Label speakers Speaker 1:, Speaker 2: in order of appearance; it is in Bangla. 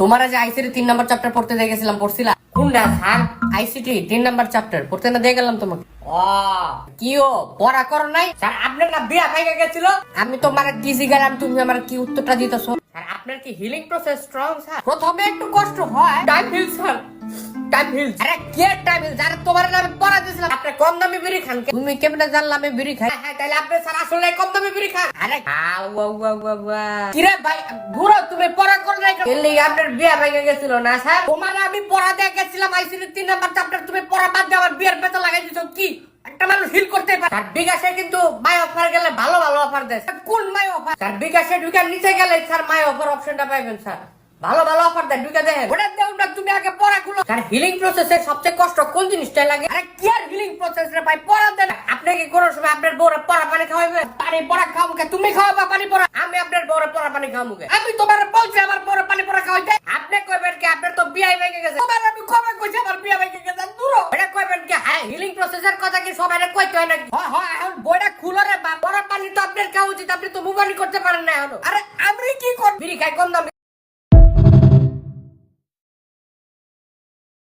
Speaker 1: তোমারা যে আইসিটি 3 নাম্বার চ্যাপ্টার পড়তে দিয়ে গেছিলাম, পড়ছিলা কোনটা স্যার? আইসিটি 3 নাম্বার চ্যাপ্টার পড়তে না দিয়ে গেলাম তোমাকে। ও কিও পড়া করো নাই স্যার? আপনার না বিয়া ভাইগা গেছিল, আমি তোমার দিছি গেলাম, তুমি আমার কি উত্তরটা দিতেছো? স্যার আপনার কি হিলিং প্রসেস স্ট্রং স্যার? প্রথমে একটু কষ্ট হয়, time heal sir, time heal. আরে কে টাইম হিল? যারা তোমার নামে পড়া দিয়েছিলাম। আপনি কম দামি বিড়ি খান, তুমি কেমনে জানলাম আমি বিড়ি খাই? হ্যাঁ তাহলে আপনি স্যার আসলে কম দামি বিড়ি খান। আরে কিরে ভাই বুড়ো, তুমি পড়া করো নাই কেন? এলি আপনার বিয়া ভাইগা গেছিল না স্যার? তোমার আমি পড়া দিয়ে গেছিলাম আইসিটি 3 নাম্বার চ্যাপ্টার, তুমি পড়া বাদ দিয়ে আমার বিয়ের পেতে লাগাই দিছো। কি একটা মানুষ হিল করতে পারে? স্যার বিকাশে কিন্তু মাই অফার গেলে ভালো ভালো অফার দেয়। কোন মাই অফার? স্যার বিকাশে ঢুকে নিচে গেলে স্যার মাই অফার অপশনটা পাইবেন স্যার, ভালো ভালো অফার দেয়, ঢুকে দেখেন। ওটা দেও না, তুমি আগে পড়া খুলো। স্যার হিলিং প্রসেসের সবচেয়ে কষ্ট কোন জিনিসটা লাগে? আরে কি আর হিলিং প্রসেস রে ভাই, পড়া দেন। আপনি কি কোনো সময় আপনার বউরে পড়া পানি খাওয়াবে? পানি পড়া খাওয়াবো কে? তুমি খাওয়াবা পানি পড়া? আমি আপনার বউরে পড়া পানি খাওয়াবো কে? আমি তোমার বলছি আমার বউরে পানি পড়া খাওয়াইতে? আপনি কইবেন কি আপনার তো বিয়ে ভেঙে গেছে? তোমার আমি কবে কইছি আমার বিয়ে ভেঙে গেছে? দূর এটা কইবেন কি? হ্যাঁ হিলিং প্রসেসের কথা কি সবাই কইতে হয় নাকি? হয় হয়, এখন বইটা খুলো রে বাপ, পড়া পানি তো আপনার খাওয়া উচিত, আপনি তো মুবানি করতে পারেন না এখনো। আরে আমি কি করব? বিড়ি খাই কম দাম